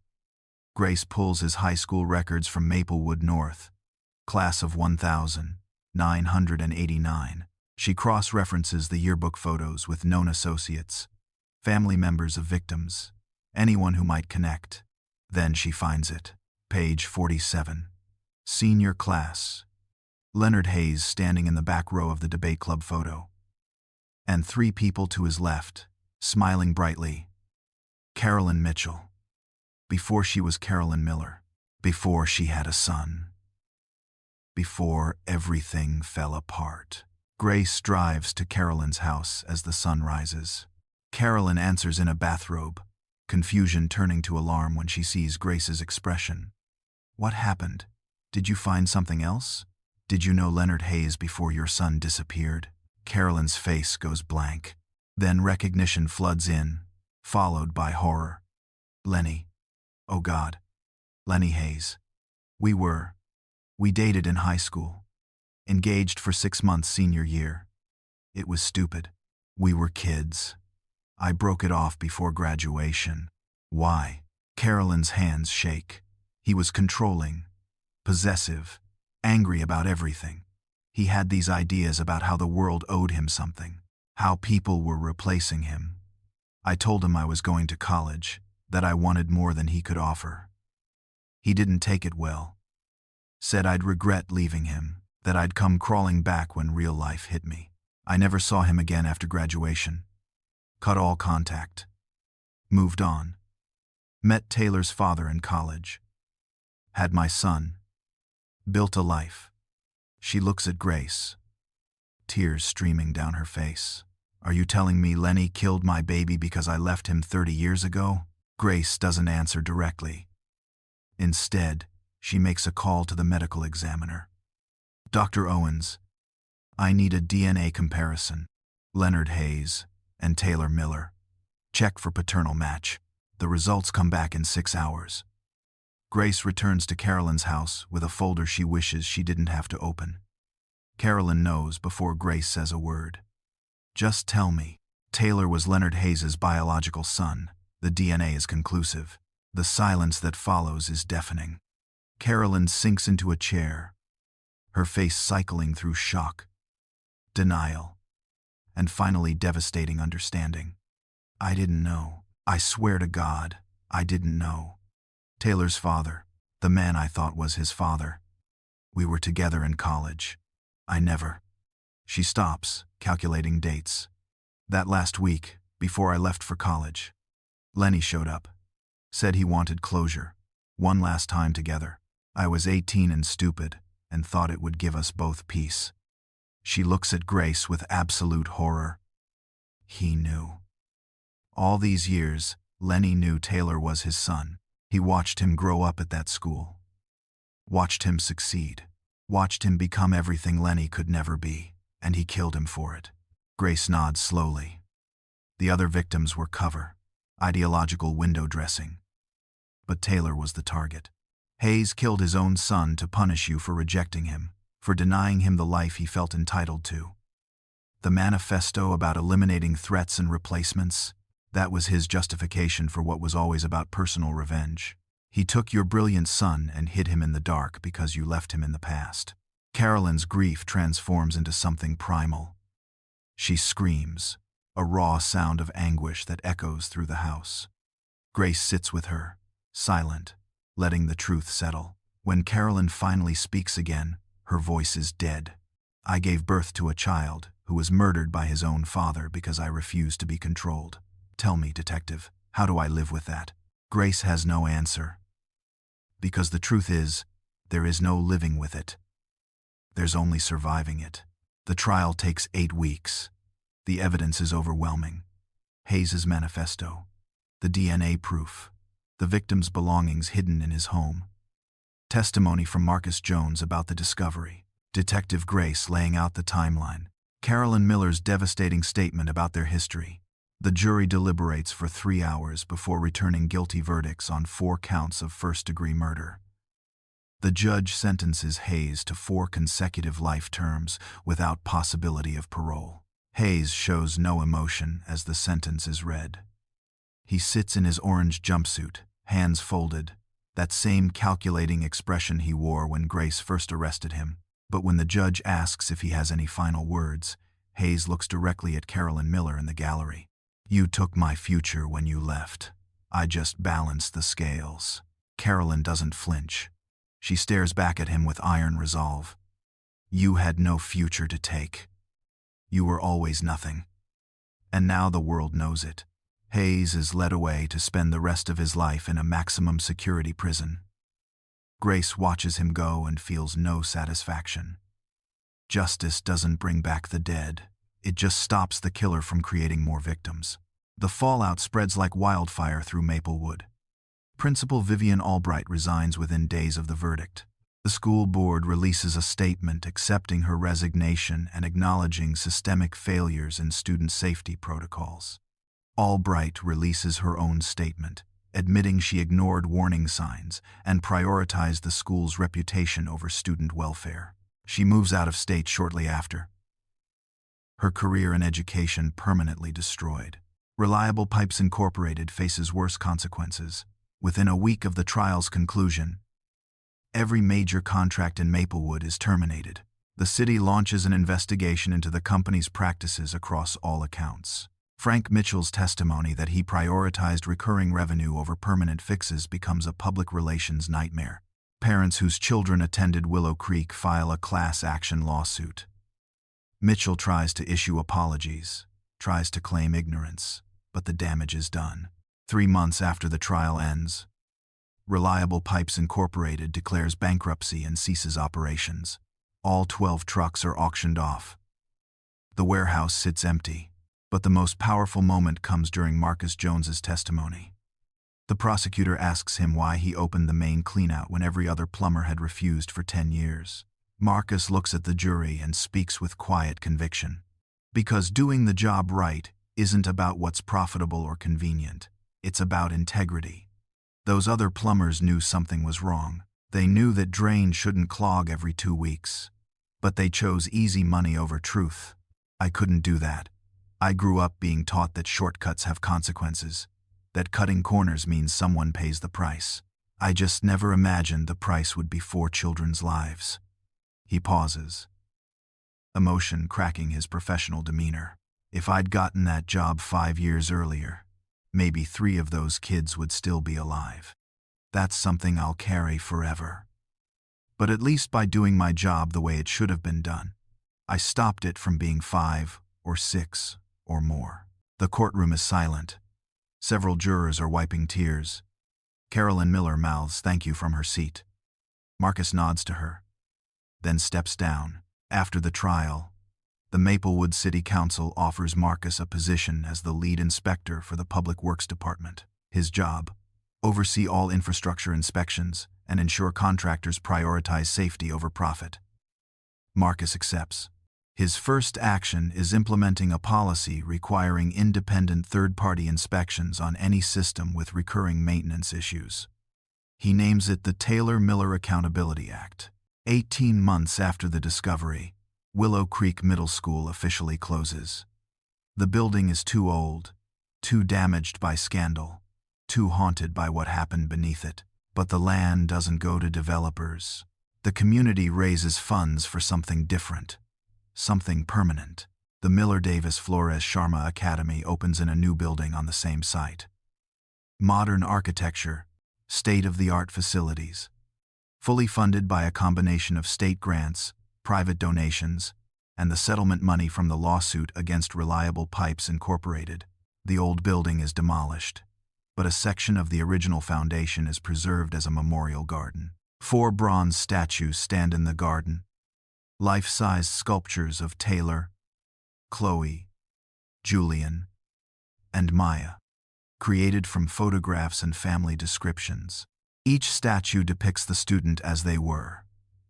Grace pulls his high school records from Maplewood North, class of 1989. She cross-references the yearbook photos with known associates, family members of victims, anyone who might connect. Then she finds it. Page 47. Senior class. Leonard Hayes standing in the back row of the debate club photo. And 3 people to his left, smiling brightly. Carolyn Mitchell. Before she was Carolyn Miller. Before she had a son. Before everything fell apart. Grace drives to Carolyn's house as the sun rises. Carolyn answers in a bathrobe, confusion turning to alarm when she sees Grace's expression. What happened? Did you find something else? Did you know Leonard Hayes before your son disappeared? Carolyn's face goes blank. Then recognition floods in, followed by horror. Lenny. Oh God. Lenny Hayes. We dated in high school. Engaged for 6 months senior year. It was stupid. We were kids. I broke it off before graduation. Why? Carolyn's hands shake. He was controlling, possessive, angry about everything. He had these ideas about how the world owed him something, how people were replacing him. I told him I was going to college, that I wanted more than he could offer. He didn't take it well. Said I'd regret leaving him, that I'd come crawling back when real life hit me. I never saw him again after graduation. Cut all contact. Moved on. Met Taylor's father in college. Had my son. Built a life. She looks at Grace, tears streaming down her face. Are you telling me Lenny killed my baby because I left him 30 years ago? Grace doesn't answer directly. Instead, she makes a call to the medical examiner. Dr. Owens, I need a DNA comparison. Leonard Hayes and Taylor Miller. Check for paternal match. The results come back in 6 hours. Grace returns to Carolyn's house with a folder she wishes she didn't have to open. Carolyn knows before Grace says a word. Just tell me. Taylor was Leonard Hayes' biological son. The DNA is conclusive. The silence that follows is deafening. Carolyn sinks into a chair, her face cycling through shock, denial, and finally devastating understanding. I didn't know. I swear to God, I didn't know. Taylor's father, the man I thought was his father. We were together in college. I never. She stops, calculating dates. That last week, before I left for college, Lenny showed up. Said he wanted closure. One last time together. I was 18 and stupid, and thought it would give us both peace. She looks at Grace with absolute horror. He knew. All these years, Lenny knew Taylor was his son. He watched him grow up at that school. Watched him succeed. Watched him become everything Lenny could never be, and he killed him for it. Grace nods slowly. The other victims were cover, ideological window dressing. But Taylor was the target. Hayes killed his own son to punish you for rejecting him, for denying him the life he felt entitled to. The manifesto about eliminating threats and replacements, that was his justification for what was always about personal revenge. He took your brilliant son and hid him in the dark because you left him in the past. Carolyn's grief transforms into something primal. She screams, a raw sound of anguish that echoes through the house. Grace sits with her, silent, letting the truth settle. When Carolyn finally speaks again, her voice is dead. I gave birth to a child who was murdered by his own father because I refused to be controlled. Tell me, detective, how do I live with that? Grace has no answer. Because the truth is, there is no living with it. There's only surviving it. The trial takes 8 weeks. The evidence is overwhelming. Hayes' manifesto, the DNA proof, the victim's belongings hidden in his home. Testimony from Marcus Jones about the discovery. Detective Grace laying out the timeline. Carolyn Miller's devastating statement about their history. The jury deliberates for 3 hours before returning guilty verdicts on 4 counts of first-degree murder. The judge sentences Hayes to 4 consecutive life terms without possibility of parole. Hayes shows no emotion as the sentence is read. He sits in his orange jumpsuit, hands folded, that same calculating expression he wore when Grace first arrested him. But when the judge asks if he has any final words, Hayes looks directly at Carolyn Miller in the gallery. You took my future when you left. I just balanced the scales. Carolyn doesn't flinch. She stares back at him with iron resolve. You had no future to take. You were always nothing. And now the world knows it. Hayes is led away to spend the rest of his life in a maximum security prison. Grace watches him go and feels no satisfaction. Justice doesn't bring back the dead. It just stops the killer from creating more victims. The fallout spreads like wildfire through Maplewood. Principal Vivian Albright resigns within days of the verdict. The school board releases a statement accepting her resignation and acknowledging systemic failures in student safety protocols. Albright releases her own statement, admitting she ignored warning signs and prioritized the school's reputation over student welfare. She moves out of state shortly after. Her career in education permanently destroyed. Reliable Pipes Incorporated faces worse consequences. Within a week of the trial's conclusion, every major contract in Maplewood is terminated. The city launches an investigation into the company's practices across all accounts. Frank Mitchell's testimony that he prioritized recurring revenue over permanent fixes becomes a public relations nightmare. Parents whose children attended Willow Creek file a class action lawsuit. Mitchell tries to issue apologies, tries to claim ignorance, but the damage is done. 3 months after the trial ends, Reliable Pipes Incorporated declares bankruptcy and ceases operations. All 12 trucks are auctioned off. The warehouse sits empty, but the most powerful moment comes during Marcus Jones's testimony. The prosecutor asks him why he opened the main cleanout when every other plumber had refused for 10 years. Marcus looks at the jury and speaks with quiet conviction. Because doing the job right isn't about what's profitable or convenient. It's about integrity. Those other plumbers knew something was wrong. They knew that drains shouldn't clog every 2 weeks. But they chose easy money over truth. I couldn't do that. I grew up being taught that shortcuts have consequences, that cutting corners means someone pays the price. I just never imagined the price would be 4 children's lives. He pauses, emotion cracking his professional demeanor. If I'd gotten that job 5 years earlier, maybe 3 of those kids would still be alive. That's something I'll carry forever. But at least by doing my job the way it should have been done, I stopped it from being 5 or 6 or more. The courtroom is silent. Several jurors are wiping tears. Carolyn Miller mouths thank you from her seat. Marcus nods to her, then steps down. After the trial, the Maplewood City Council offers Marcus a position as the lead inspector for the Public Works Department. His job: oversee all infrastructure inspections and ensure contractors prioritize safety over profit. Marcus accepts. His first action is implementing a policy requiring independent third-party inspections on any system with recurring maintenance issues. He names it the Taylor-Miller Accountability Act. 18 months after the discovery, Willow Creek Middle School officially closes. The building is too old, too damaged by scandal, too haunted by what happened beneath it. But the land doesn't go to developers. The community raises funds for something different, something permanent. The Miller Davis Flores Sharma Academy opens in a new building on the same site. Modern architecture, state-of-the-art facilities, fully funded by a combination of state grants, private donations, and the settlement money from the lawsuit against Reliable Pipes Incorporated. The old building is demolished, but a section of the original foundation is preserved as a memorial garden. 4 bronze statues stand in the garden, life-sized sculptures of Taylor, Chloe, Julian, and Maya, created from photographs and family descriptions. Each statue depicts the student as they were: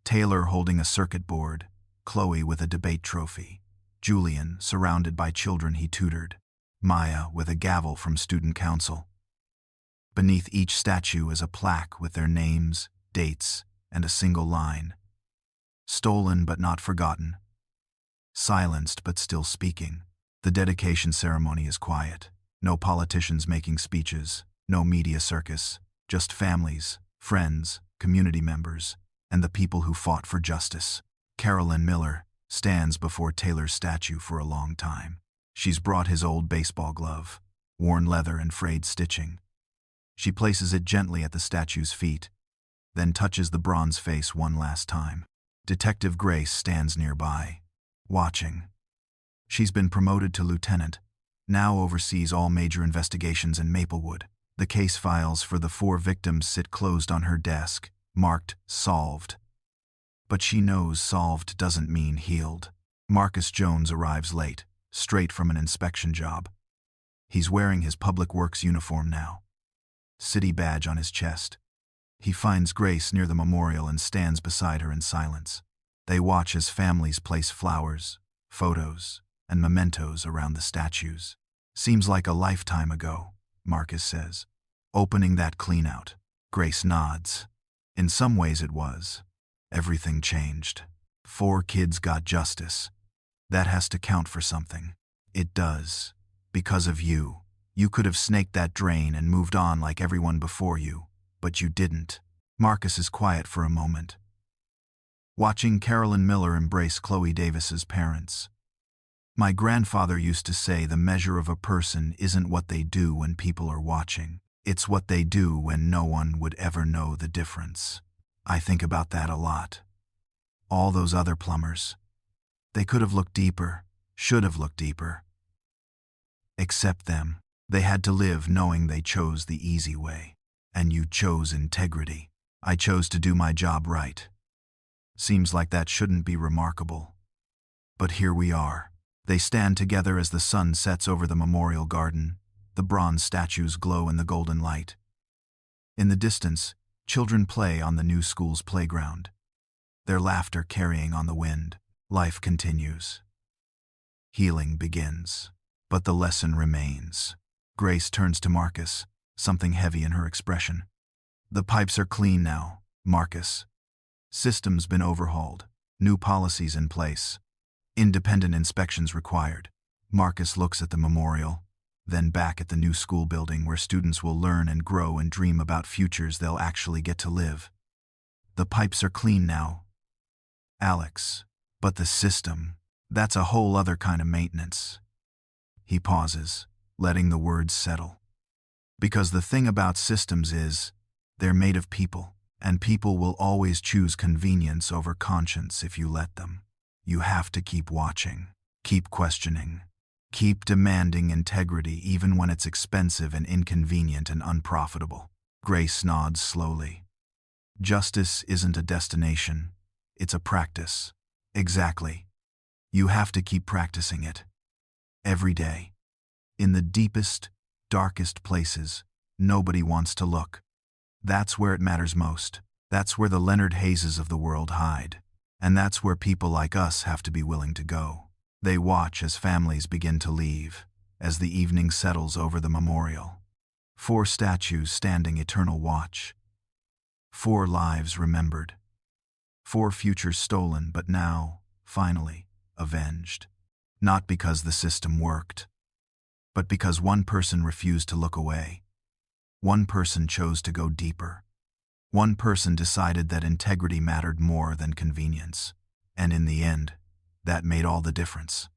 Taylor holding a circuit board, Chloe with a debate trophy, Julian surrounded by children he tutored, Maya with a gavel from student council. Beneath each statue is a plaque with their names, dates, and a single line: stolen but not forgotten, silenced but still speaking. The dedication ceremony is quiet. No politicians making speeches, no media circus, just families, friends, community members, and the people who fought for justice. Carolyn Miller stands before Taylor's statue for a long time. She's brought his old baseball glove, worn leather and frayed stitching. She places it gently at the statue's feet, then touches the bronze face one last time. Detective Grace stands nearby, watching. She's been promoted to lieutenant, now oversees all major investigations in Maplewood. The case files for the 4 victims sit closed on her desk, marked solved. But she knows solved doesn't mean healed. Marcus Jones arrives late, straight from an inspection job. He's wearing his public works uniform now, city badge on his chest. He finds Grace near the memorial and stands beside her in silence. They watch as families place flowers, photos, and mementos around the statues. Seems like a lifetime ago, Marcus says. Opening that clean-out. Grace nods. In some ways it was. Everything changed. 4 kids got justice. That has to count for something. It does. Because of you. You could have snaked that drain and moved on like everyone before you, but you didn't. Marcus is quiet for a moment, watching Carolyn Miller embrace Chloe Davis's parents. My grandfather used to say the measure of a person isn't what they do when people are watching. It's what they do when no one would ever know the difference. I think about that a lot. All those other plumbers. They could have looked deeper, should have looked deeper. Except them. They had to live knowing they chose the easy way. And you chose integrity. I chose to do my job right. Seems like that shouldn't be remarkable. But here we are. They stand together as the sun sets over the memorial garden. The bronze statues glow in the golden light. In the distance, children play on the new school's playground, their laughter carrying on the wind. Life continues. Healing begins. But the lesson remains. Grace turns to Marcus, something heavy in her expression. The pipes are clean now, Marcus. System's been overhauled. New policies in place. Independent inspections required. Marcus looks at the memorial, then back at the new school building where students will learn and grow and dream about futures they'll actually get to live. The pipes are clean now, Alex. But the system, that's a whole other kind of maintenance. He pauses, letting the words settle. Because the thing about systems is, they're made of people, and people will always choose convenience over conscience if you let them. You have to keep watching, keep questioning, keep demanding integrity even when it's expensive and inconvenient and unprofitable. Grace nods slowly. Justice isn't a destination, it's a practice. Exactly. You have to keep practicing it. Every day. In the deepest, darkest places, nobody wants to look. That's where it matters most. That's where the Leonard Hayeses of the world hide. And that's where people like us have to be willing to go. They watch as families begin to leave, as the evening settles over the memorial. 4 statues standing eternal watch. 4 lives remembered. 4 futures stolen, but now, finally, avenged. Not because the system worked, but because one person refused to look away. One person chose to go deeper. One person decided that integrity mattered more than convenience. And in the end, that made all the difference.